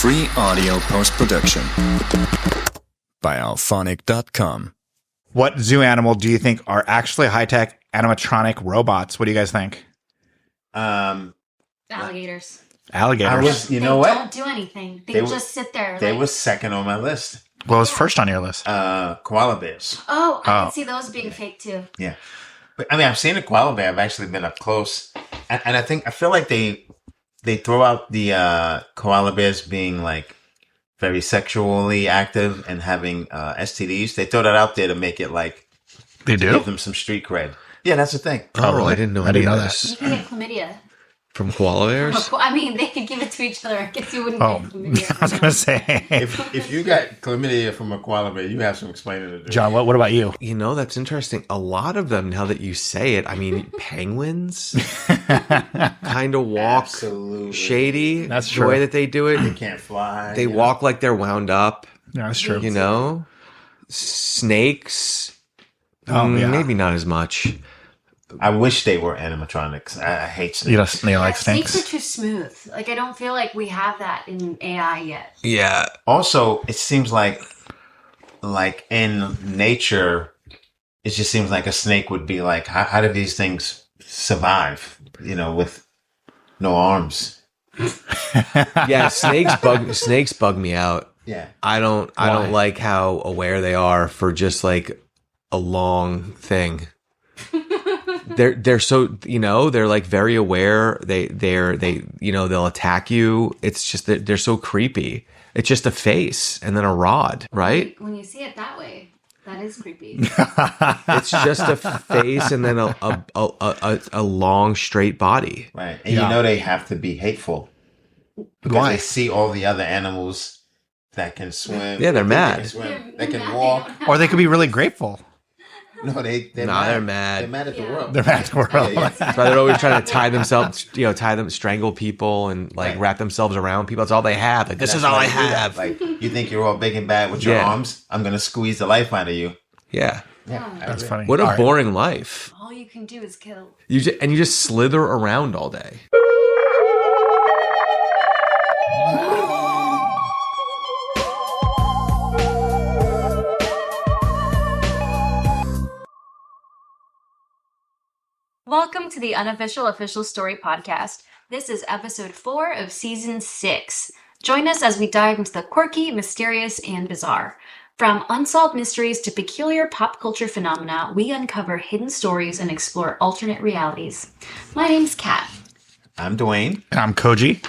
Free audio post-production by alphonic.com. What zoo animal do you think are actually high-tech animatronic robots? What do you guys think? Alligators. Alligators. They don't do anything. They just sit there. They were second on my list. What was first on your list? Koala bears. I can see those being fake too. Yeah. But I mean, I've seen a koala bear. I've actually been up close. And I feel like they throw out the koala bears being like very sexually active and having STDs. They throw that out there to make it like They do? give them some street cred. Yeah, that's the thing. Oh, really? I didn't know I didn't know this. You can get chlamydia. From koala bears? I mean, they could give it to each other. I guess you wouldn't Oh, get chlamydia. I was going to say. If you got chlamydia from a koala bear, you have some explaining to do. John, what about you? You know, that's interesting. A lot of them, now that you say it, I mean, penguins kind of walk Absolutely. shady. That's the true. way that they do it. They can't fly. They walk like they're wound up, Yeah, that's true. you know? Snakes, Oh, yeah. maybe not as much. I wish they were animatronics. I hate snakes. You know, like Snakes snakes? are too smooth. Like, I don't feel like we have that in AI yet. Yeah. Also, it seems like in nature, it just seems like a snake would be like, how do these things survive? You know, with no arms. Yeah, snakes bug me out. Yeah. I don't like how aware they are for just like a long thing. They're so, you know, they're like very aware. They you know, they'll attack you. It's just that they're so creepy. It's just a face and then a rod, right? When you see it that way, that is creepy. It's just a face and then a long straight body. Right. And Yeah. you know they have to be hateful. Because Why? they see all the other animals that can swim. Yeah, they're mad. They can swim. They can walk. Or they could be really grateful. No, they're Nah, mad. they're mad. They're mad at the world. They're mad at the world. That's why they're always trying to tie themselves, you know, strangle people and like Right. wrap themselves around people. That's all they have. Like, this That's is all why I they do that. have. Like, you think you're all big and bad with your Yeah. arms? I'm going to squeeze the life out of you. Yeah. Yeah. I That's agree. funny. What a All right. boring life. All you can do is kill. You just slither around all day. Welcome to the Unofficial Official Story Podcast. This is episode 4 of season 6. Join us as we dive into the quirky, mysterious, and bizarre. From unsolved mysteries to peculiar pop culture phenomena, we uncover hidden stories and explore alternate realities. My name's Kat. I'm Dwayne. And I'm Koji.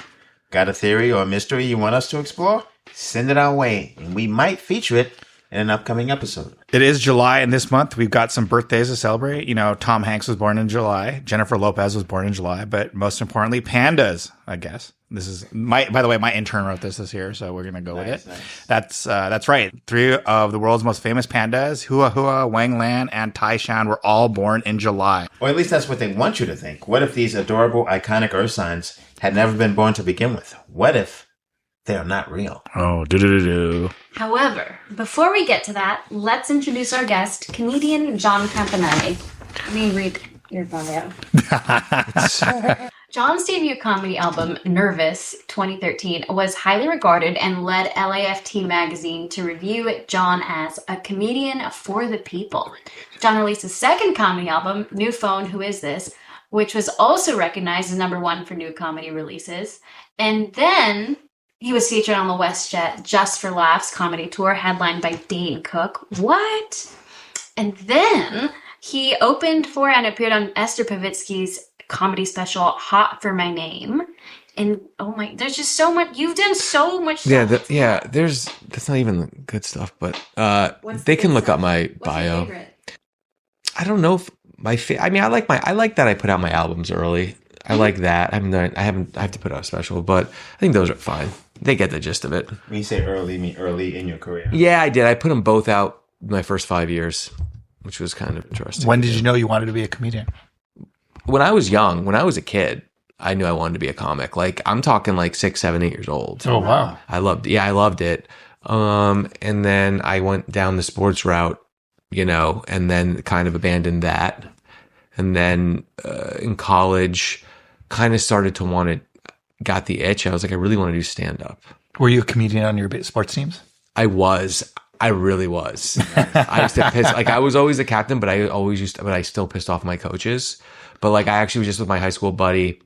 Got a theory or a mystery you want us to explore? Send it our way, and we might feature it in an upcoming episode. It is July, and this month we've got some birthdays to celebrate. You know, Tom Hanks was born in July. Jennifer Lopez was born in July. But most importantly, pandas, I guess. This is by the way, my intern wrote this year, so we're going to go with it. Nice. That's right. 3 of the world's most famous pandas, Hua Hua, Wang Lan, and Tai Shan, were all born in July. Or at least that's what they want you to think. What if these adorable, iconic earth signs had never been born to begin with? What if they are not real? Oh, do. However, before we get to that, let's introduce our guest, comedian John Campanelli. Let me read your bio. John's debut comedy album, Nervous, 2013, was highly regarded and led LAFT magazine to review John as a comedian for the people. John released his second comedy album, New Phone, Who Is This?, which was also recognized as #1 for new comedy releases. And then he was featured on the WestJet Just for Laughs comedy tour, headlined by Dane Cook. What? And then he opened for and appeared on Esther Pavitsky's comedy special, Hot for My Name. And oh my, there's just so much. You've done so much stuff. That's not even good stuff, but What's they the can good look stuff? up my What's bio. your favorite? I don't know if I mean, I like that I put out my albums early. I like that. I have to put out a special, but I think those are fine. They get the gist of it. When you say early, you mean early in your career. Yeah, I did. I put them both out my first 5 years, which was kind of interesting. When did you know you wanted to be a comedian? When I was young, when I was a kid, I knew I wanted to be a comic. Like, I'm talking like 6, 7, 8 years old. Oh, wow. I loved it. And then I went down the sports route, you know, and then kind of abandoned that. And then in college, kind of started to got the itch. I was like, I really want to do stand up. Were you a comedian on your sports teams? I really was. I used to piss. Like I was always the captain, but I still pissed off my coaches. But like I actually was just with my high school buddy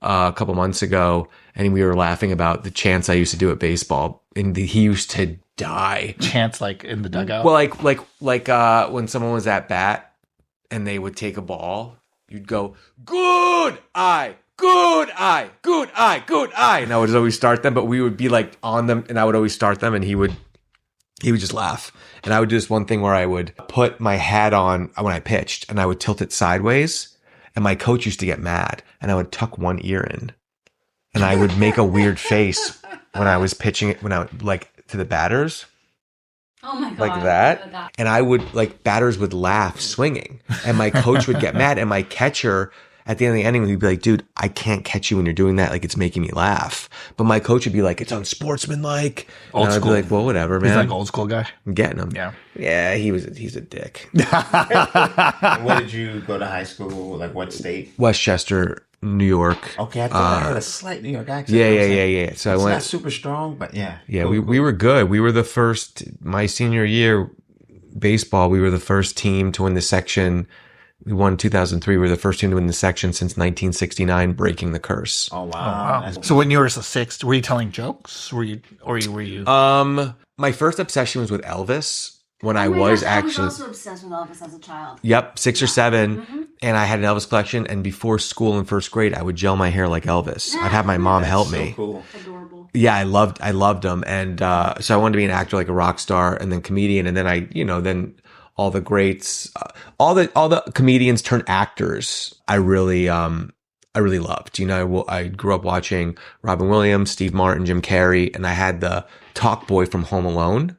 a couple months ago, and we were laughing about the chants I used to do at baseball, and he used to die. Chants like in the dugout. Well, like when someone was at bat and they would take a ball, you'd go good eye. Good eye, good eye, good eye. And I would always start them, but we would be like on them, and I would always start them, and he would just laugh. And I would do this one thing where I would put my hat on when I pitched, and I would tilt it sideways. And my coach used to get mad, and I would tuck one ear in, and I would make a weird face when I was pitching it, when I would like to the batters. Oh my God. Like that. And I would like batters would laugh swinging, and my coach would get mad, and my catcher at the end of the inning, he'd be like, dude, I can't catch you when you're doing that. Like, it's making me laugh. But my coach would be like, it's unsportsmanlike. Old and I'd school. be like, well, whatever, man. He's like old school guy. I'm getting him. Yeah. Yeah, he's a dick. Where did you go to high school? Like what state? Westchester, New York. Okay, I thought I had a slight New York accent. Yeah. So It's I went. not super strong, but yeah. Yeah, Cool, we were good. We were the first, my senior year, baseball, we were the first team to win the section. We won in 2003. We were the first team to win the section since 1969, breaking the curse. Oh wow. Wow. That's- So when you were six, were you telling jokes? Were you? My first obsession was with Elvis when I Oh my was gosh, actually. I was also obsessed with Elvis as a child. Yep, 6 or 7. And I had an Elvis collection. And before school in first grade, I would gel my hair like Elvis. I'd have my mom help so me. cool. Adorable. Yeah, I loved him. And so I wanted to be an actor, like a rock star, and then comedian. And then then all the greats, all the comedians turned actors. I really loved. I grew up watching Robin Williams, Steve Martin, Jim Carrey, and I had the Talk Boy from Home Alone.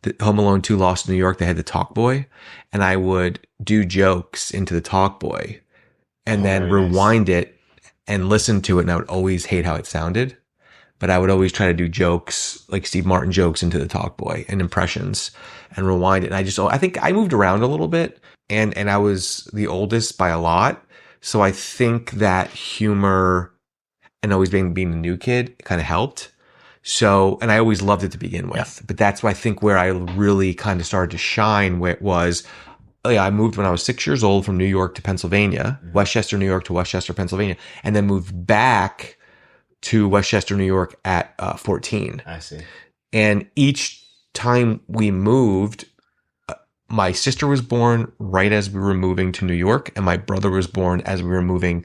The Home Alone 2 Lost in New York, they had the Talk Boy, and I would do jokes into the Talk Boy and then rewind it and listen to it, and I would always hate how it sounded, but I would always try to do jokes, like Steve Martin jokes into the Talk Boy and impressions and rewind it. And I think I moved around a little bit, and I was the oldest by a lot. So I think that humor and always being the new kid kind of helped. So, and I always loved it to begin with, but that's why I think where I really kind of started to shine was, I moved when I was 6 years old from New York to Pennsylvania, Westchester, New York to Westchester, Pennsylvania, and then moved back to Westchester, New York at 14. I see. And each time we moved, my sister was born right as we were moving to New York, and my brother was born as we were moving.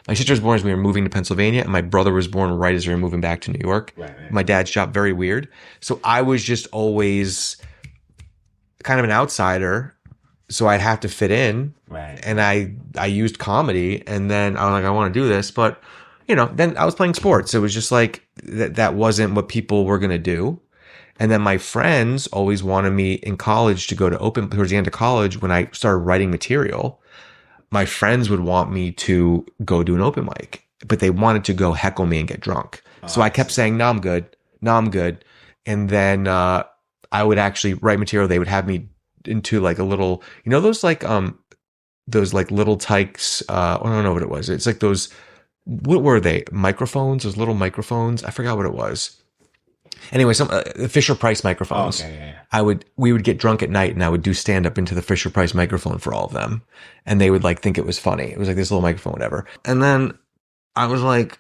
My sister was born as we were moving to Pennsylvania, and my brother was born right as we were moving back to New York. Right. My dad's job, very weird. So I was just always kind of an outsider. So I'd have to fit in. Right. And I used comedy, and then I was like, I want to do this. But, then I was playing sports. It was just like, that wasn't what people were going to do. And then my friends always wanted me in college to go to open, towards the end of college, when I started writing material, my friends would want me to go do an open mic, but they wanted to go heckle me and get drunk. So I kept saying, no, I'm good. And then, I would actually write material. They would have me into like a little, those little tykes, I don't know what it was. It's like those, what were they? Microphones, those little microphones. I forgot what it was. Anyway, some Fisher Price microphones. Okay, yeah. We would get drunk at night, and I would do stand up into the Fisher Price microphone for all of them. And they would like think it was funny. It was like this little microphone, whatever. And then I was like,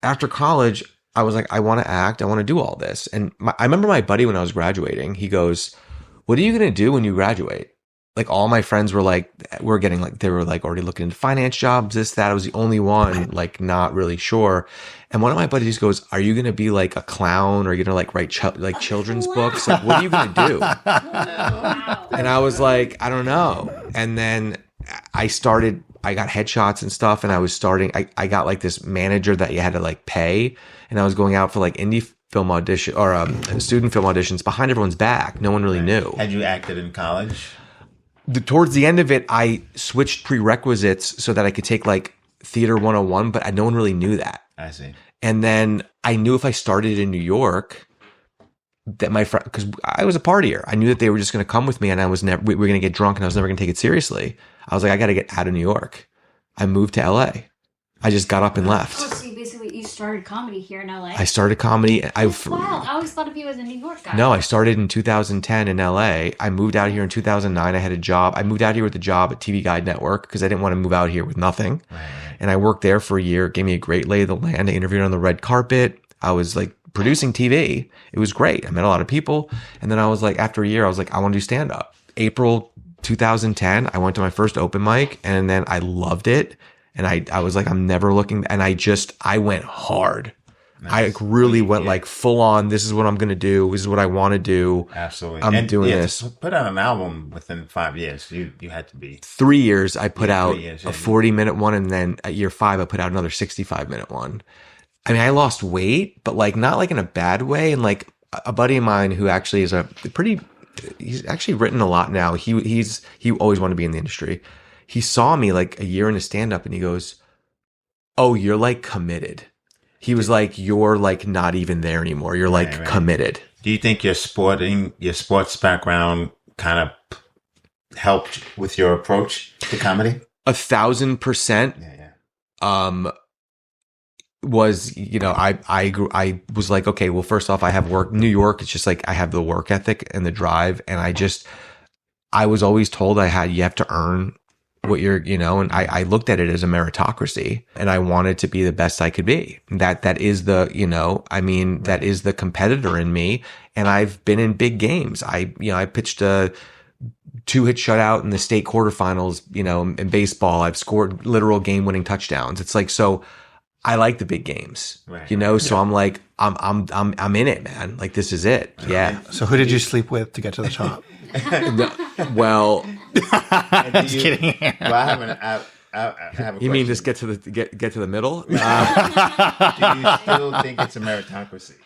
after college, I was like, I want to act. I want to do all this. And I remember my buddy when I was graduating, he goes, what are you going to do when you graduate? Like all my friends were like, they were like already looking into finance jobs, this, that. I was the only one like not really sure. And one of my buddies goes, are you going to be like a clown, or are you going to like write children's books? Like, what are you going to do? And I was like, I don't know. And then I got headshots and stuff, and I got like this manager that you had to like pay. And I was going out for like indie film audition or student film auditions behind everyone's back. No one really knew. Had you acted in college? Towards the end of it, I switched prerequisites so that I could take like Theater 101, but no one really knew that. I see. And then I knew if I started in New York, that my friend, because I was a partier, I knew that they were just going to come with me, and we were going to get drunk, and I was never going to take it seriously. I was like, I got to get out of New York. I moved to LA. I just got up and left. Oh, so you basically started comedy here in LA. I started comedy. Wow, I always thought of you as a New York guy. No, I started in 2010 in LA. I moved out here in 2009. I had a job. I moved out here with a job at TV Guide Network because I didn't want to move out here with nothing. Right. And I worked there for a year. It gave me a great lay of the land. I interviewed on the red carpet. I was like producing TV. It was great. I met a lot of people. And then I was like, after a year, I was like, I want to do stand up. April 2010, I went to my first open mic and then I loved it. And I was like, I'm never looking. And I went hard. Nice. I really went like full on. This is what I'm going to do. This is what I want to do. Absolutely. I'm doing this. To put out an album within 5 years. You had to be 3 years. I put out a 40-minute one. And then at year 5, I put out another 65-minute one. I mean, I lost weight, but like not like in a bad way. And like a buddy of mine who actually is he's actually written a lot now. He always wanted to be in the industry. He saw me like a year into stand up and he goes, "Oh, you're like committed." He was like, "You're like not even there anymore. You're like committed." Do you think your sports background kind of helped with your approach to comedy? 1,000%. Yeah. Was, I was like, okay, well, first off, I have work. New York, it's just like I have the work ethic and the drive. And I was always told you have to earn what you're, and I looked at it as a meritocracy and I wanted to be the best I could be. That is the, that is the competitor in me. And I've been in big games. I pitched a 2-hit shutout in the state quarterfinals, in baseball. I've scored literal game winning touchdowns. It's like, so I like the big games, so I'm like, I'm in it, man. Like, this is it. Yeah. So who did you sleep with to get to the top? Well, just kidding. Well, I have a you mean question. just get to the middle? Do you still think it's a meritocracy?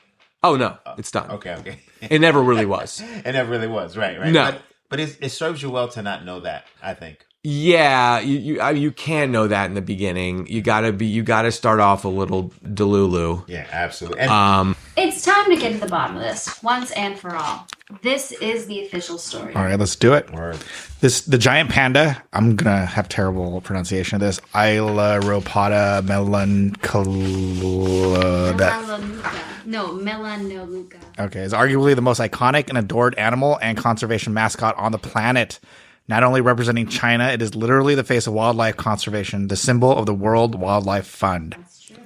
Oh no, it's done. Okay. It never really was. It never really was, right? No. But it serves you well to not know that, I think. Yeah, you can know that in the beginning. You gotta start off a little delulu. Yeah, absolutely. And It's time to get to the bottom of this once and for all. This is the official story. All right, let's do it. Word. The giant panda. I'm gonna have terrible pronunciation of this. Ailuropoda melanoleuca. Okay, is arguably the most iconic and adored animal and conservation mascot on the planet. Not only representing China, it is literally the face of wildlife conservation, the symbol of the World Wildlife Fund. That's true.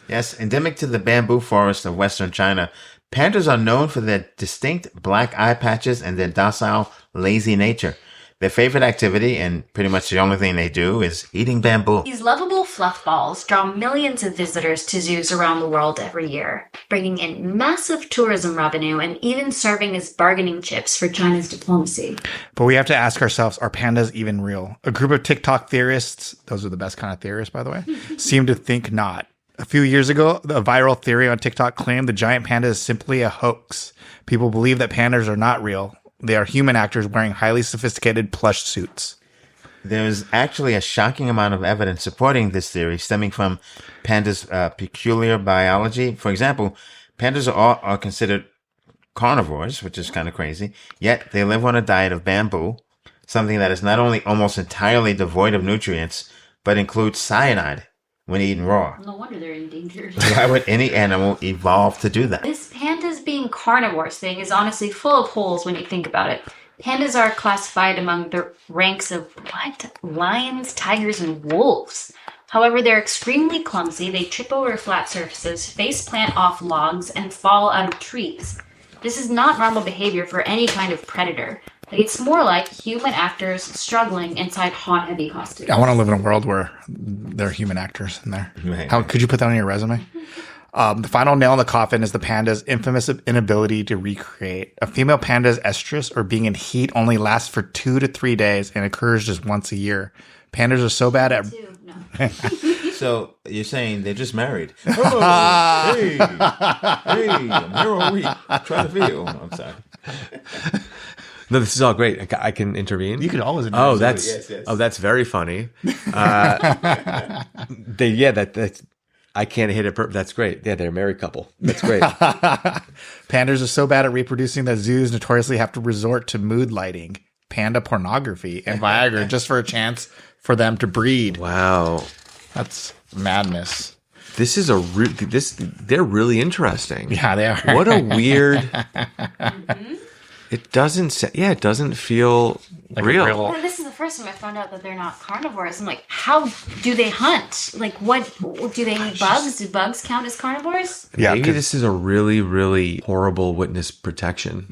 Yes, endemic to the bamboo forest of western China, pandas are known for their distinct black eye patches and their docile, lazy nature. Their favorite activity, and pretty much the only thing they do, is eating bamboo. These lovable fluff balls draw millions of visitors to zoos around the world every year, bringing in massive tourism revenue and even serving as bargaining chips for China's diplomacy. But we have to ask ourselves, are pandas even real? A group of TikTok theorists, those are the best kind of theorists, by the way, seem to think not. A few years ago, a viral theory on TikTok claimed the giant panda is simply a hoax. People believe that pandas are not real. They are human actors wearing highly sophisticated plush suits. There's actually a shocking amount of evidence supporting this theory stemming from pandas' peculiar biology. For example, pandas are considered carnivores, which is kind of crazy, yet they live on a diet of bamboo, something that is not only almost entirely devoid of nutrients, but includes cyanide when eaten raw. No wonder they're endangered. Why would any animal evolve to do that? This pandas being carnivores thing is honestly full of holes when you think about it. Pandas are classified among the ranks of lions, tigers, and wolves. However, they're extremely clumsy. They trip over flat surfaces, face plant off logs, and fall out of trees. This is not normal behavior for any kind of predator. It's more like human actors struggling inside hot, heavy costumes. I want to live in a world where there are human actors in there. Right. How could you put that on your resume? The final nail in the coffin is the panda's infamous inability to recreate. A female panda's estrus, or being in heat, only lasts for 2 to 3 days and occurs just once a year. Pandas are so bad at... No. So you're saying they're just married? Oh, hey, I'm here all week. Try the video. I'm sorry. No, this is all great. I can intervene. You could always... Oh, that's Yes. that's very funny. I can't hit it. That's great. Yeah, they're a married couple. That's great. Pandas are so bad at reproducing that zoos notoriously have to resort to mood lighting, panda pornography, and Viagra just for a chance for them to breed. Wow. That's madness. This is they're really interesting. Yeah, they are. What a weird. It doesn't feel real. Well, this is the first time I found out that they're not carnivores. I'm like, how do they hunt? Like, what do they eat? Bugs? Do bugs count as carnivores? Yeah, Maybe this is a really, really horrible witness protection.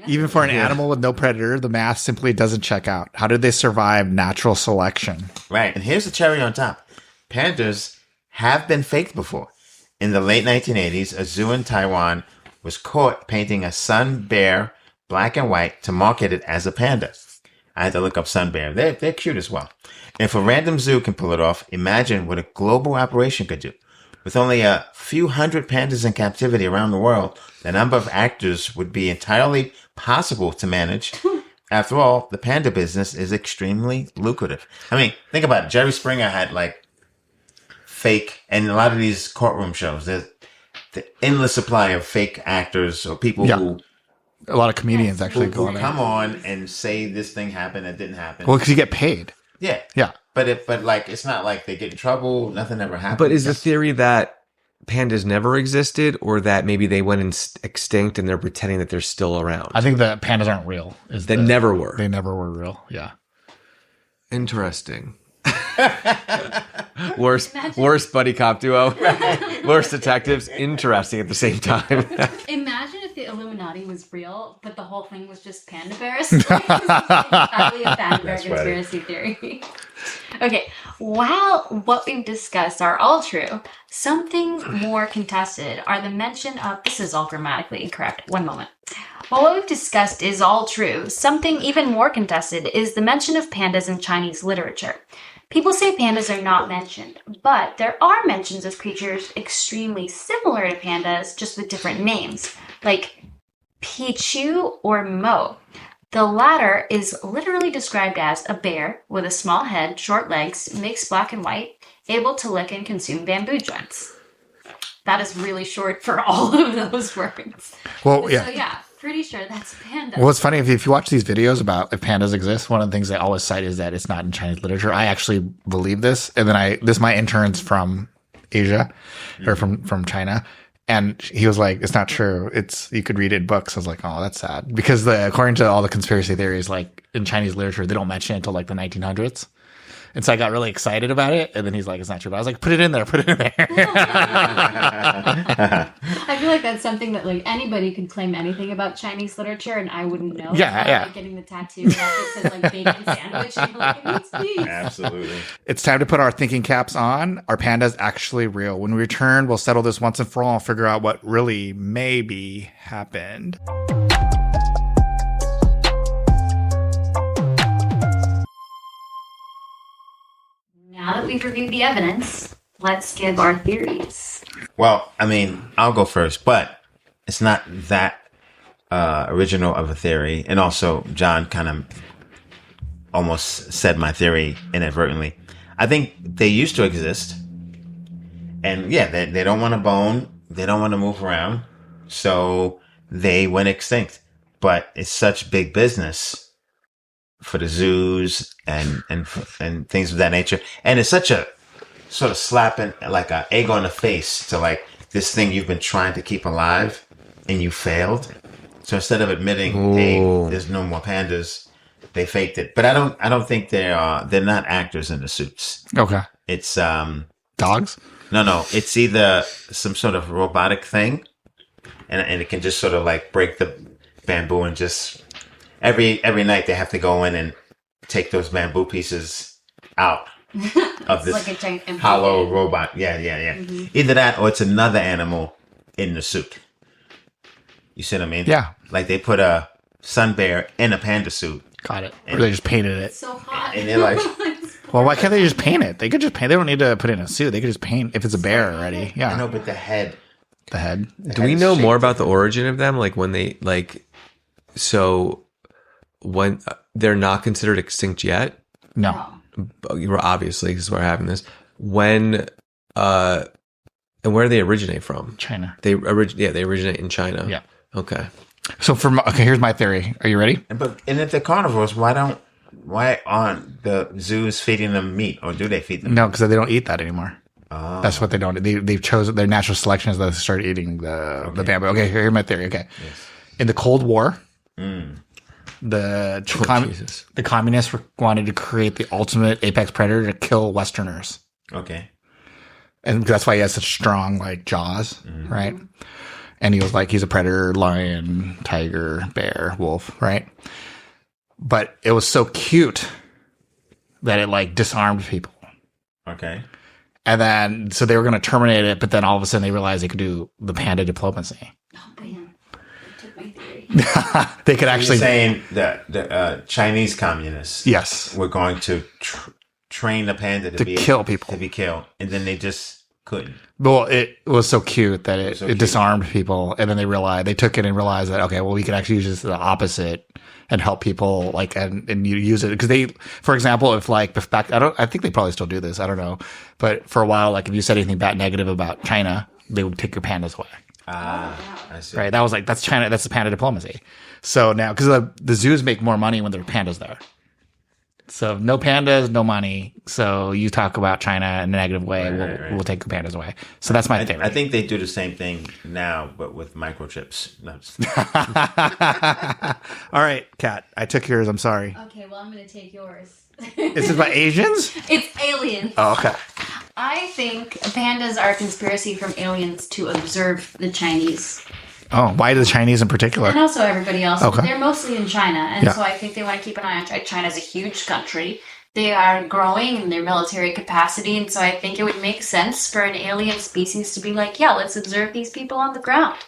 Even for an animal with no predator, the math simply doesn't check out. How did they survive natural selection? Right. And here's the cherry on top. Pandas have been faked before. In the late 1980s, a zoo in Taiwan was caught painting a sun bear black and white to market it as a panda. I had to look up sun bear. They're cute as well. And if a random zoo can pull it off, imagine what a global operation could do. With only a few hundred pandas in captivity around the world, the number of actors would be entirely possible to manage. After all, the panda business is extremely lucrative. I mean, think about it. Jerry Springer had like fake, and a lot of these courtroom shows, there's the endless supply of fake actors or people who a lot of comedians actually go on come on and say this thing happened that didn't happen. Well, because you get paid. Yeah. Yeah. But it's not like they get in trouble. Nothing ever happened. But is the theory that pandas never existed, or that maybe they went extinct and they're pretending that they're still around? I think the pandas aren't real. They never were. They never were real. Yeah. Interesting. Worst buddy cop duo. Worst detectives. Interesting at the same time. Imagine if the Illuminati was real, but the whole thing was just panda bears. Exactly a panda bear conspiracy theory. Okay, while what we've discussed are all true, something more contested are the mention of... This is all grammatically incorrect. One moment. While what we've discussed is all true, something even more contested is the mention of pandas in Chinese literature. People say pandas are not mentioned, but there are mentions of creatures extremely similar to pandas, just with different names, like Pichu or Mo. The latter is literally described as a bear with a small head, short legs, mixed black and white, able to lick and consume bamboo joints. That is really short for all of those words. Well, yeah. So yeah, pretty sure that's panda. Well, it's funny if you watch these videos about if pandas exist, one of the things they always cite is that it's not in Chinese literature. I actually believe this, and then my intern's from Asia or from China, and he was like, "It's not true. You could read it in books." I was like, "Oh, that's sad," because according to all the conspiracy theories, like in Chinese literature, they don't mention it until like the 1900s. And so I got really excited about it. And then he's like, it's not true. But I was like, put it in there. I feel like that's something that like anybody could claim anything about Chinese literature and I wouldn't know. Yeah. Like getting the tattoo that says like bacon sandwich. And you're like, it needs beef. Absolutely. It's time to put our thinking caps on. Are pandas actually real? When we return, we'll settle this once and for all and figure out what really maybe happened. Now that we've reviewed the evidence, let's give our theories. Well, I mean, I'll go first, but it's not that original of a theory. And also, John kind of almost said my theory inadvertently. I think they used to exist. And yeah, they don't want to bone. They don't want to move around. So they went extinct. But it's such big business for the zoos and things of that nature. And it's such a sort of slapping like an egg on the face to like this thing you've been trying to keep alive and you failed. So instead of admitting, hey, there's no more pandas, they faked it. But I don't think they're not actors in the suits. Okay. It's dogs? No. It's either some sort of robotic thing and it can just sort of like break the bamboo and just every night they have to go in and take those bamboo pieces out of this like a hollow robot. Yeah. Mm-hmm. Either that or it's another animal in the suit. You see what I mean? Yeah. Like they put a sun bear in a panda suit. Got it. Or they just painted it. It's so hot. And they're like, well, why can't they just paint it? They could just paint. They don't need to put it in a suit. They could just paint if it's a bear already. Yeah. I know, but the head. The head. Do we know more about the origin of them? Like when they when they're not considered extinct yet? No. Obviously, because we're having this. When and where do they originate from? China. They originate in China. Yeah. Okay. So here's my theory. Are you ready? And if they're carnivores, why don't why aren't the zoos feeding them meat, or do they feed them? No, because they don't eat that anymore. Oh. That's what they don't. They've chosen their natural selection is they start eating the bamboo. Okay, here's my theory. Okay, in the Cold War, the communists wanted to create the ultimate apex predator to kill Westerners. Okay. And that's why he has such strong like jaws, right? And he was like, he's a predator, lion, tiger, bear, wolf, right? But it was so cute that it like disarmed people. Okay. And then, so they were going to terminate it, but then all of a sudden they realized they could do the panda diplomacy. Oh, man. That took my theory. They could actually. You're saying that the Chinese communists Yes. were going to train the panda To kill people. To be killed. And then they just couldn't. Well, it was so cute that it cute. disarmed people. And then they took it and realized that, okay, well, we could actually use this the opposite and help people like, and you use it. Because they, for example, if back, I think they probably still do this. I don't know. But for a while, like if you said anything bad, negative about China, they would take your pandas away. I see. Right. That was like, that's China. That's the panda diplomacy. So now, because the zoos make more money when there are pandas there. So no pandas, no money. So you talk about China in a negative way, we'll take the pandas away. So that's my theory. I think they do the same thing now, but with microchips. No, All right, Kat, I took yours. I'm sorry. Okay, well, I'm going to take yours. Is it about Asians? It's aliens. Oh, okay. I think pandas are a conspiracy from aliens to observe the Chinese. Oh, why the Chinese in particular? And also everybody else. Okay. They're mostly in China. And so I think they want to keep an eye on China. China's a huge country. They are growing in their military capacity. And so I think it would make sense for an alien species to be like, yeah, let's observe these people on the ground.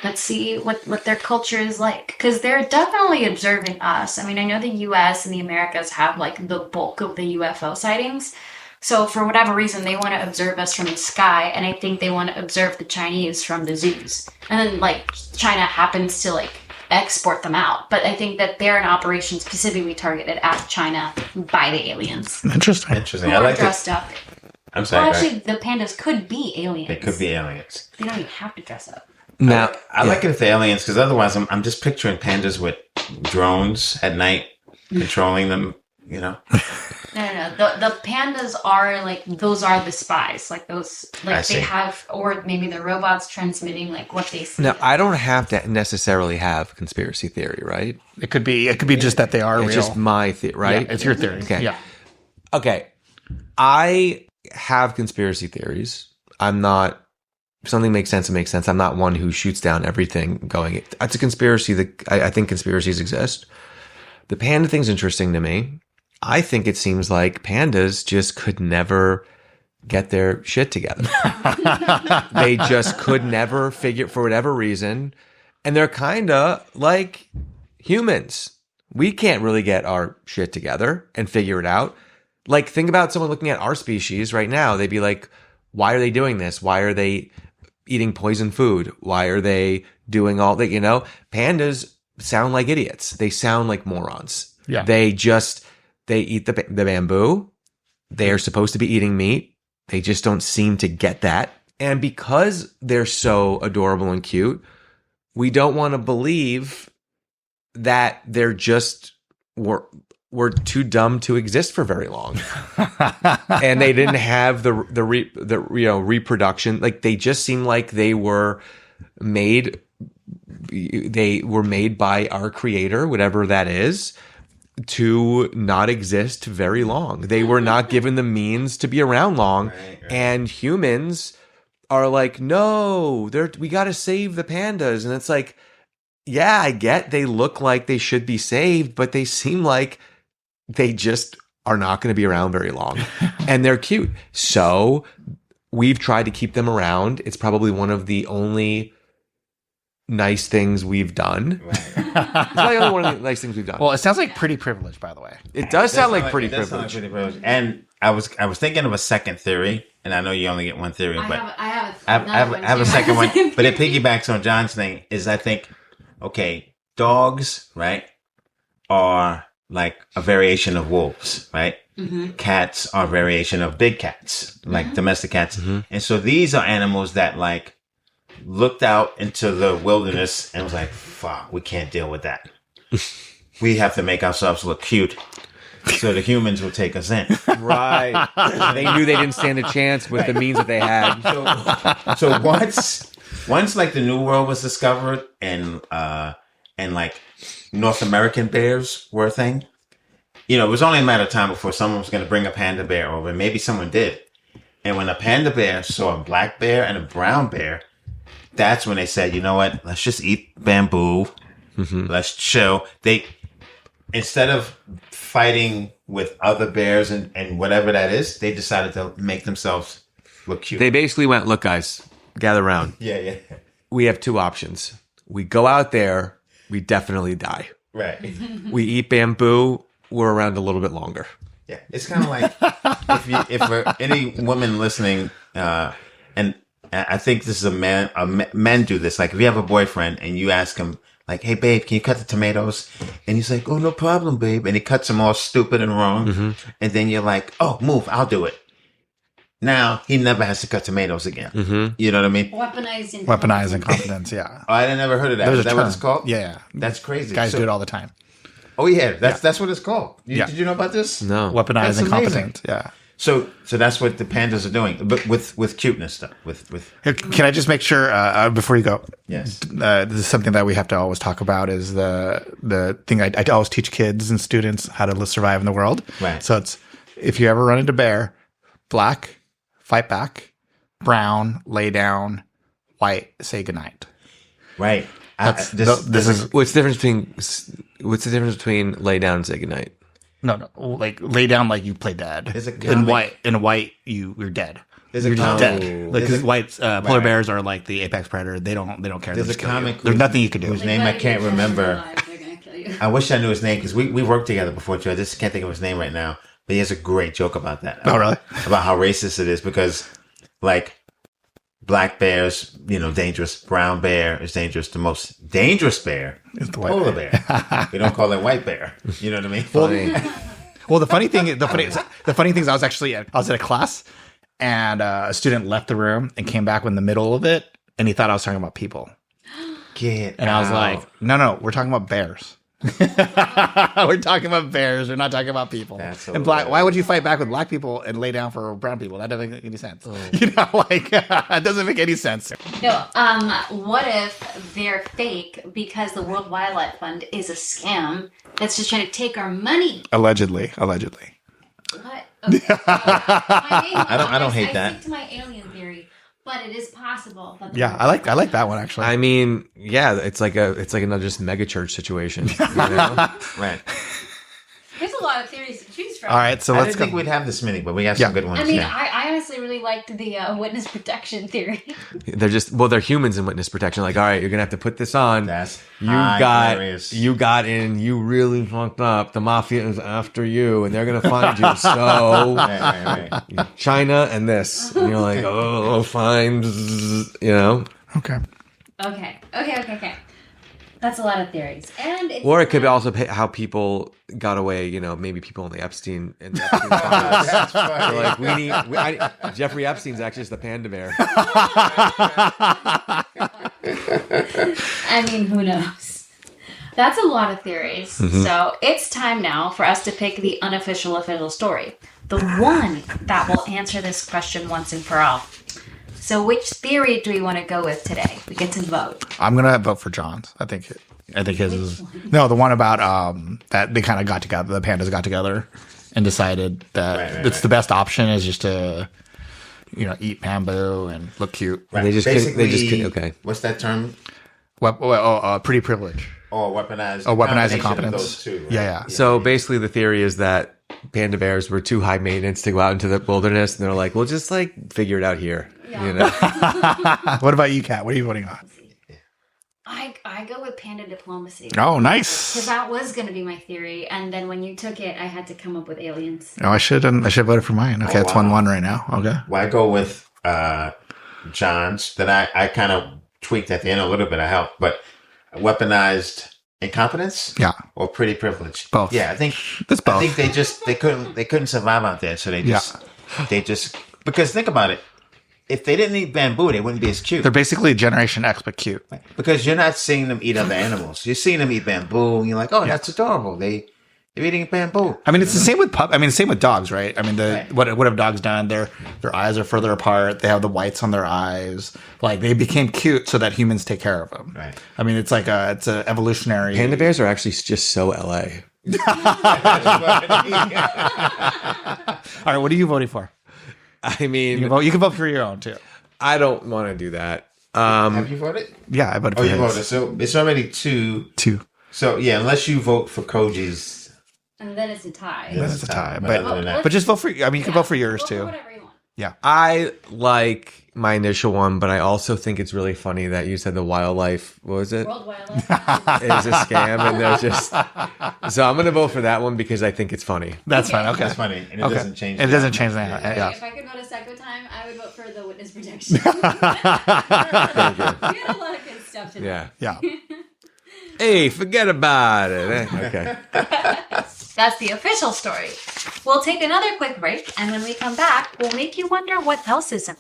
Let's see what their culture is like. Because they're definitely observing us. I mean, I know the U.S. and the Americas have like the bulk of the UFO sightings. So for whatever reason, they want to observe us from the sky, and I think they want to observe the Chinese from the zoos. And then, like, China happens to, like, export them out. But I think that they're an operation specifically targeted at China by the aliens. Interesting. Interesting. Who I are like dressed it. up. I'm sorry. Well, actually, the pandas could be aliens. They could be aliens. They don't even have to dress up. Now, I like it if they're aliens, because otherwise I'm just picturing pandas with drones at night controlling them, you know? No. The pandas are like, those are the spies. Like those, like they have, or maybe the robots transmitting like what they see. Now, I don't have to necessarily have conspiracy theory, right? It could be just that they are It's real. just my theory, right? Yeah, it's your theory. Okay. Yeah. Okay. I have conspiracy theories. I'm not, if something makes sense, it makes sense. I'm not one who shoots down everything going, it's a conspiracy that I think conspiracies exist. The panda thing's interesting to me. I think it seems like pandas just could never get their shit together. They just could never figure, for whatever reason. And they're kind of like humans. We can't really get our shit together and figure it out. Like, think about someone looking at our species right now. They'd be like, why are they doing this? Why are they eating poison food? Why are they doing all that? You know, pandas sound like idiots. They sound like morons. Yeah. They eat the bamboo. They are supposed to be eating meat. They just don't seem to get that. And because they're so adorable and cute, we don't want to believe that they're just were too dumb to exist for very long. And they didn't have the reproduction. Like, they just seem like they were made by our creator, whatever that is, to not exist very long. They were not given the means to be around long. Right. And humans are like, no, we got to save the pandas. And it's like, yeah, I get they look like they should be saved, but they seem like they just are not going to be around very long. And they're cute. So we've tried to keep them around. It's probably one of the only nice things we've done. Right. It's probably only one of the nice things we've done. Well, it sounds like pretty privileged, by the way. It does sound like pretty privileged. And I was thinking of a second theory, and I know you only get one theory, but I have a second one. But it piggybacks on John's thing. Is, I think, okay, dogs, right, are like a variation of wolves, right? Mm-hmm. Cats are a variation of big cats, like domestic cats. Mm-hmm. And so these are animals that like looked out into the wilderness and was like, fuck, we can't deal with that. We have to make ourselves look cute. so the humans will take us in. Right. They knew they didn't stand a chance with the means that they had. So once like the New World was discovered and like North American bears were a thing, it was only a matter of time before someone was going to bring a panda bear over. Maybe someone did. And when a panda bear saw a black bear and a brown bear, that's when they said, you know what? Let's just eat bamboo. Mm-hmm. Let's chill. Instead of fighting with other bears and whatever that is, they decided to make themselves look cute. They basically went, look, guys, gather around. Yeah. We have two options. We go out there, we definitely die. Right. We eat bamboo, we're around a little bit longer. Yeah, it's kind of like if for any woman listening, and I think this is a man. Men do this. Like if you have a boyfriend and you ask him, like, "Hey, babe, can you cut the tomatoes?" And he's like, "Oh, no problem, babe." And he cuts them all stupid and wrong. Mm-hmm. And then you're like, "Oh, move, I'll do it." Now he never has to cut tomatoes again. Mm-hmm. You know what I mean? Weaponized incompetence. Yeah. Oh, I never heard of that. Is that what it's called? Yeah. That's crazy. Guys do it all the time. Oh yeah, that's what it's called. Did you know about this? No. Weaponized incompetence. Yeah. So that's what the pandas are doing, but with cuteness stuff. With Can I just make sure before you go? Yes. This is something that we have to always talk about. Is the thing I always teach kids and students how to survive in the world. Right. So it's if you ever run into bear, black, fight back, brown, lay down, white, say goodnight. Right. What's the difference between lay down and say goodnight? No, like lay down like you play dead. In white, you're dead. You're just dead. Because white polar bears are like the apex predator. They don't care. There's a comic. There's nothing you can do. Whose name I can't remember. I wish I knew his name because we worked together before too. I just can't think of his name right now. But he has a great joke about that. Oh, really? About how racist it is because, like, black bear's, dangerous. Brown bear is dangerous. The most dangerous bear is the polar bear. We don't call it white bear. You know what I mean? Well, the funny thing is, I was at a class and a student left the room and came back in the middle of it and he thought I was talking about people. I was like, no, we're talking about bears. We're talking about bears. We're not talking about people. And black. Why would you fight back with black people and lay down for brown people? That doesn't make any sense. It doesn't make any sense. No. What if they're fake because the World Wildlife Fund is a scam that's just trying to take our money? Allegedly. What? Okay. I don't hate that. I stick to my alien theory. But it is possible. I like that one actually. I mean, yeah, it's like another just mega church situation. Right. There's a lot of theories to choose from. All right, so I let's didn't think we'd have this many, but we have some good ones. I mean, I honestly really liked the witness protection theory. They're humans in witness protection. Like, all right, you're gonna have to put this on. You got in. You really fucked up. The mafia is after you, and they're gonna find you. So, right. China and this, and you're like, oh, fine, Okay. That's a lot of theories, or it could be also how people got away. Maybe people in the Epstein and Epstein That's funny. like Jeffrey Epstein's actually just the panda bear. I mean, who knows? That's a lot of theories. Mm-hmm. So it's time now for us to pick the unofficial official story, the one that will answer this question once and for all. So which theory do we want to go with today? We get to vote. I'm gonna vote for John's. I think his is the one about that they kind of got together. The pandas got together and decided that the best option is just to eat bamboo and look cute. Right. They just couldn't. Okay. What's that term? Pretty privilege. Or weaponized. Weaponized incompetence. Those two, right? Yeah. So basically, the theory is that panda bears were too high maintenance to go out into the wilderness, and they're like, "We'll just figure it out here." Yeah. What about you, Kat? What are you voting on? I go with panda diplomacy. Oh, nice. Because that was going to be my theory, and then when you took it, I had to come up with aliens. Oh, I should have voted for mine. Okay, it's 1-1 right now. Okay. Well, I go with John's. That I kind of tweaked at the end a little bit. I helped, but weaponized incompetence. Yeah. Or pretty privilege. Both. Yeah, I think that's both. I think they couldn't survive out there, so they just because think about it. If they didn't eat bamboo, they wouldn't be as cute. They're basically Generation X, but cute. Because you're not seeing them eat other animals. You're seeing them eat bamboo, and you're like, oh, that's adorable. They They're eating bamboo. I mean, it's the same with same with dogs, right? I mean, what have dogs done? Their eyes are further apart. They have the whites on their eyes. Like they became cute so that humans take care of them. Right. I mean, it's like it's a evolutionary. Panda bears are actually just so LA. All right, what are you voting for? I mean, You can vote for your own too. I don't want to do that. Have you voted? Yeah, I voted for you his. voted. So it's already 2. So yeah, unless you vote for Koji's. And then it's a tie. Then it's a tie. But other than that- But just vote for. I mean, you can vote for yours Vote for too. whatever you want. Yeah. I like my initial one, but I also think it's really funny that you said the wildlife, what was it? World Wildlife. Is a scam, and they're just. So I'm going to vote for that one because I think it's funny. That's fine. Okay. That's funny, and it doesn't change. It doesn't change that. Yeah. If I could vote a second time, I would vote for the witness protection. We had a lot of good stuff today. Yeah. Yeah. Hey, forget about it. Okay. That's the official story. We'll take another quick break, and when we come back, we'll make you wonder what else isn't.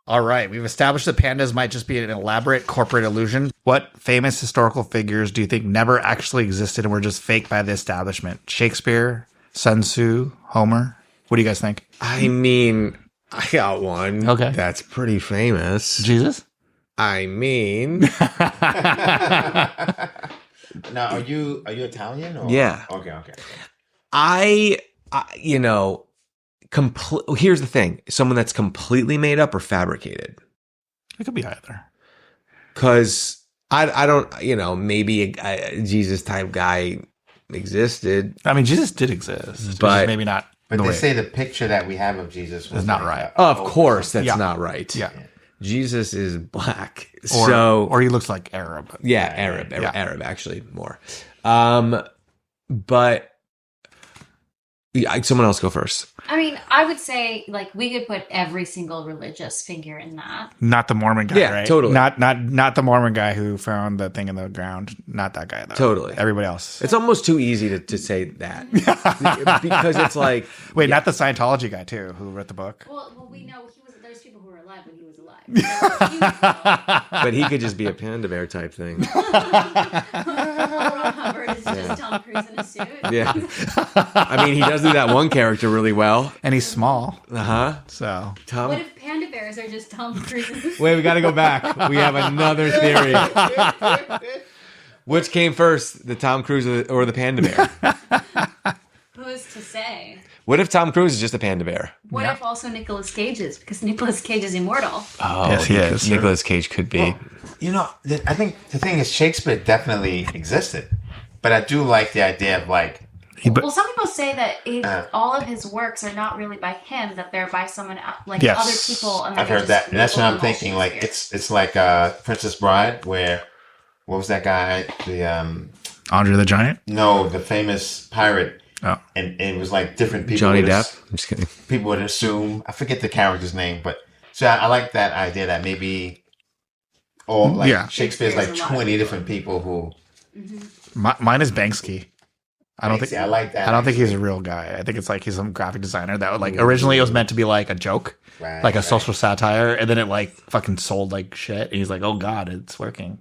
All right, we've established that pandas might just be an elaborate corporate illusion. What famous historical figures do you think never actually existed and were just fake by the establishment? Shakespeare, Sun Tzu, Homer? What do you guys think? I mean, I got one. Okay. That's pretty famous. Jesus? I mean, Now, are you Italian? Or? Yeah. Okay. here's the thing. Someone that's completely made up or fabricated. It could be either. Because I don't, maybe a Jesus type guy existed. I mean, Jesus did exist, But- just maybe not. But the they way- say the picture that we have of Jesus was Is not like, right. Of course, that's Yeah. not right. Yeah. Jesus is black. Or he looks like Arab. Yeah, Arab, Yeah. Arab actually more. But someone else go first. I mean, I would say, like, we could put every single religious figure in that. Not the Mormon guy, Yeah, right? totally. Not the Mormon guy who found the thing in the ground. Not that guy, though. Totally. Everybody else. It's almost too easy to say that because it's like Wait, not the Scientology guy, too, who wrote the book? Well, we know there's people who were alive when he was alive. but he could just be a panda bear type thing. Hubbard is just Tom Cruise in a suit. Yeah. I mean, he does do that one character really well. And he's small, Uh-huh. so. What Tom. if panda bears are just Tom Cruise in a suit? Wait, we got to go back. We have another theory. Which came first, the Tom Cruise or the panda bear? Who's to say? What if Tom Cruise is just a panda bear? What if also Nicolas Cage is? Because Nicolas Cage is immortal. Oh, Yes, he is. Nicolas Cage could be. I think the thing is Shakespeare definitely existed, but I do like the idea of like Well, some people say that all of his works are not really by him; that they're by someone else, like Yes. other people. And I've they're heard that, just and that's what I'm little thinking. Like emulsions it's like Princess Bride, where what was that guy? The Andre the Giant? the famous pirate. Oh. And it was like different people. Johnny would Depp? I'm just kidding. People would assume. I forget the character's name, but so I like that idea that maybe, Shakespeare's like Shakespeare's a lot 20 of different people who. Mine is Banksy. I don't think I like that. I don't think he's a real guy. I think it's like he's some graphic designer that would, like, originally it was meant to be like a joke, Right, like a right. social satire, and then it like fucking sold like shit. And he's like, oh god, it's working.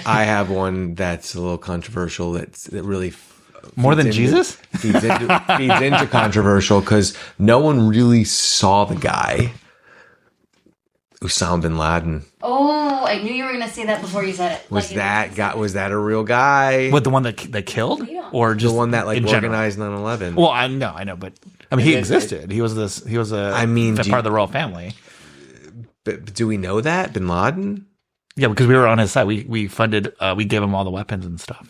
I have one that's a little controversial. That really More than feeds Jesus? feeds into controversial because no one really saw the guy. Osama bin Laden. Oh, I knew you were going to say that before you said it. Was that a real guy? What, the one that killed, or just the one that like in general? organized 9/11? Well, I know, but I mean, he existed. He was a I mean, part of the royal family. but do we know that bin Laden? Yeah, because we were on his side. We funded. We gave him all the weapons and stuff.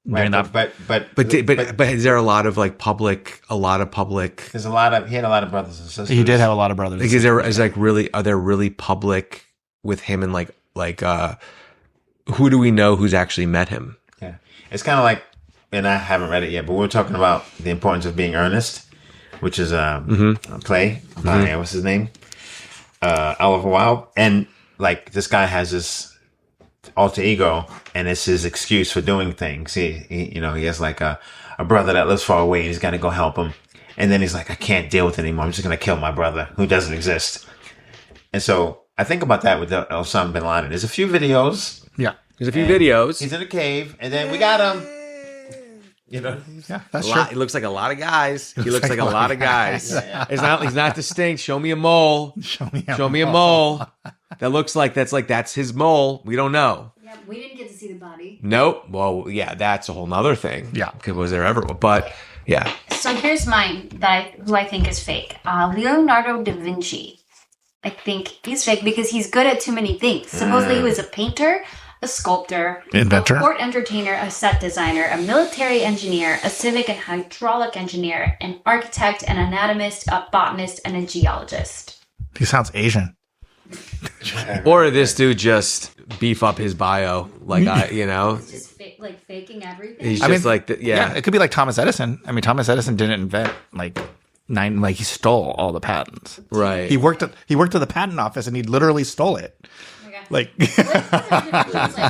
Right, During that, but But is there a lot of public? there's he had a lot of brothers and sisters. he did have a lot of brothers. Like, are there really public with him and who do we know who's actually met him? Yeah, it's kind of like, and I haven't read it yet, but we're talking about the importance of being earnest, which is a play by what's his name, Oliver Wilde, and like this guy has this alter ego, and it's his excuse for doing things. He has like a brother that lives far away. He's got to go help him, and then he's like, I can't deal with it anymore. I'm just gonna kill my brother who doesn't exist. And so I think about that with Osama bin Laden. There's a few videos. Yeah. There's a few videos. He's in a cave, and then we got him. Yeah, that's a true. lot, he looks like a lot of guys. He looks like a lot of guys. He's not distinct. Show me a mole. Show me a mole. That's his mole. We don't know. Yeah, we didn't get to see the body. Nope. Well, yeah, that's a whole nother thing. Yeah. Because was there ever? But yeah. So here's mine who I think is fake. Leonardo da Vinci. I think he's fake because he's good at too many things. Supposedly he was a painter, a sculptor, Inventor. a court entertainer, a set designer, a military engineer, a civic and hydraulic engineer, an architect, an anatomist, a botanist, and a geologist. He sounds Asian. Or this dude just beef up his bio, Just faking everything. He's just Yeah, it could be like Thomas Edison. I mean, Thomas Edison didn't invent he stole all the patents. Right. He worked at the patent office and he literally stole it. Like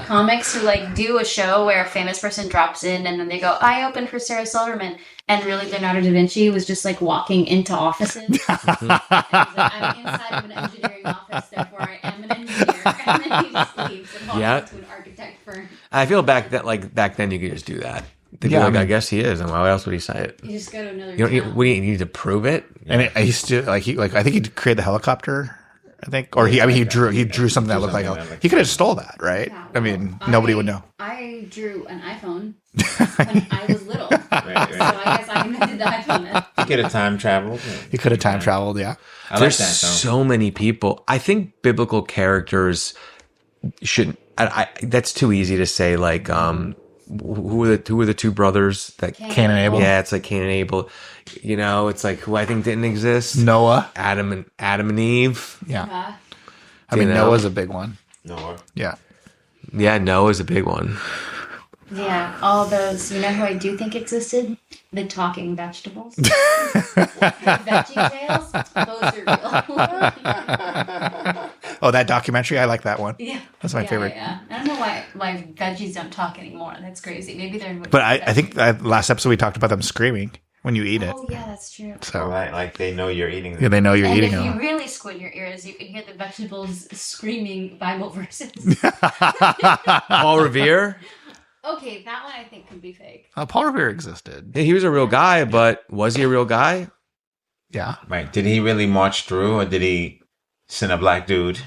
comics who do a show where a famous person drops in and then they go, I opened for Sarah Silverman, and really Leonardo da Vinci was just walking into offices. And he's I'm inside of an engineering office, therefore I am an engineer. And then he just leaves and walks into an architect firm. I feel back then you could just do that. I guess he is, and why else would he say it? You just go to another You need to prove it. And he used to I think he created the helicopter. I think, or he drew something that looked like he could have stole that, right? Yeah, I mean, nobody would know. I drew an iPhone when I was little, so I guess I invented the iPhone. He could have time traveled. He could have time traveled, yeah. There's so many people. I think biblical characters shouldn't. That's too easy to say. Who are the two brothers that Cain and Abel? Yeah, it's like Cain and Abel. It's who I think didn't exist. Noah, Adam and Eve. Yeah, I mean Noah's a big one. Noah. Yeah, Noah's a big one. Yeah, all those. You know who I do think existed? The talking vegetables. Veggie tales. Those are real. Oh, that documentary, I like that one. Yeah, that's my favorite. Yeah. I don't know why veggies don't talk anymore. That's crazy. Maybe they're. But I think last episode we talked about them screaming when you eat it. Oh yeah, that's true. So they know you're eating them. Yeah, they know you're eating them. them. If you really squint your ears, you can hear the vegetables screaming Bible verses. Paul Revere. Okay, that one I think could be fake. Paul Revere existed. He was a real guy, but was he a real guy? Yeah. Right. Did he really march through, or did he send a black dude?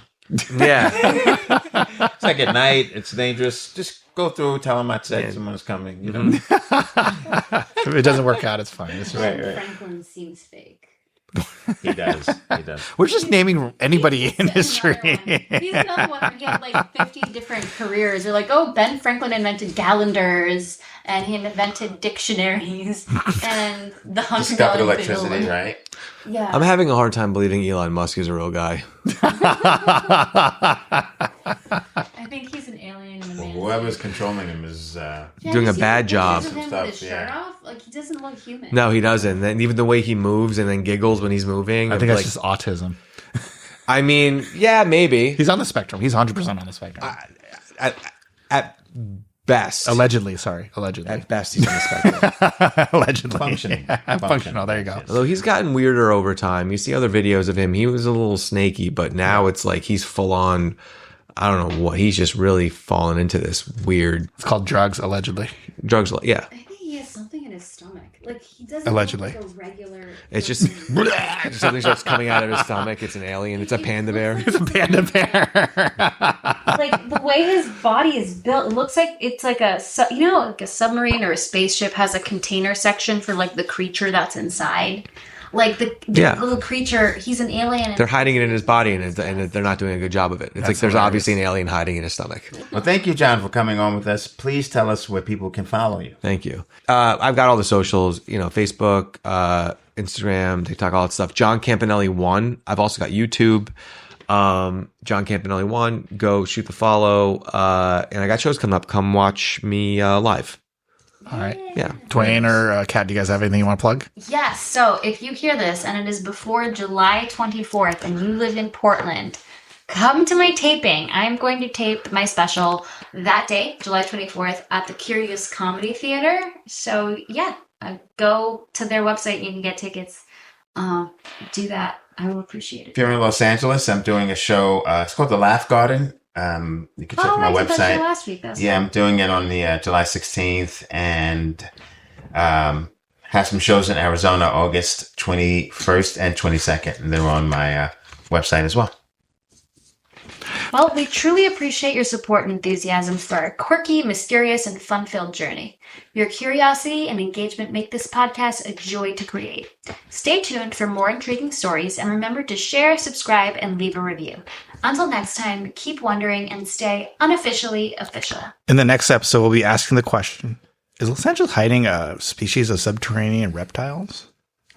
Yeah. It's like at night. It's dangerous. Just go through. Tell him I said someone's coming. If it doesn't work out, it's fine. It's right. Franklin seems fake. He does. We're just naming anybody in history. He's another one. He had 50 different careers. They're like, oh, Ben Franklin invented calendars, and he invented dictionaries, and the $100 discovered bill. electricity, right? Yeah. I'm having a hard time believing Elon Musk is a real guy. I think he's an alien. Whoever's controlling him is doing a bad job. Him with his shirt off? He doesn't look human. No, he doesn't. And even the way he moves and then giggles when he's moving. I think that's just autism. I mean, yeah, maybe. He's on the spectrum. He's 100% on the spectrum. At best. Allegedly, sorry. Allegedly. At best, he's on the spectrum. Allegedly. Functioning. Functional. There you go. Although he's gotten weirder over time. You see other videos of him. He was a little snaky, but now it's like he's full on. I don't know what. He's just really fallen into this weird. It's called drugs, allegedly. Drugs, yeah. I think he has something in his stomach. He doesn't allegedly. look like a regular. It's just something starts coming out of his stomach. It's an alien. It's a panda bear. It's a panda bear. The way his body is built, it looks like it's like a submarine or a spaceship has a container section for the creature that's inside. The little creature, he's an alien. They're hiding it in his body, and they're not doing a good job of it. It's there's obviously an alien hiding in his stomach. Well, thank you, John, for coming on with us. Please tell us where people can follow you. Thank you. I've got all the socials, Facebook, Instagram, TikTok, all that stuff. John Campanelli 1. I've also got YouTube. John Campanelli 1. Go shoot the follow. And I got shows coming up. Come watch me live. All right. Yeah. Dwayne or Kat, do you guys have anything you want to plug? Yes. So if you hear this and it is before July 24th and you live in Portland, come to my taping. I'm going to tape my special that day, July 24th, at the Curious Comedy Theater. So yeah, go to their website. You can get tickets. do that. I will appreciate If it. you're in Los Angeles, I'm doing a show. It's called The Laugh Garden. You can check my I did that website. show last week. That's Yeah, I'm doing it on the July 16th, and have some shows in Arizona, August 21st and 22nd. And they're on my website as well. Well, we truly appreciate your support and enthusiasm for our quirky, mysterious, and fun-filled journey. Your curiosity and engagement make this podcast a joy to create. Stay tuned for more intriguing stories, and remember to share, subscribe, and leave a review. Until next time, keep wondering and stay unofficially official. In the next episode, we'll be asking the question, is Los Angeles hiding a species of subterranean reptiles?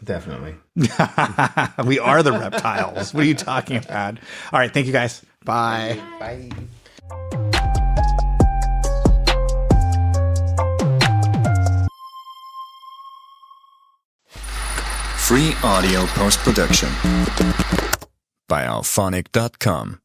Definitely. We are the reptiles. What are you talking about? All right. Thank you, guys. Bye. Bye. Free audio post-production by alphonic.com.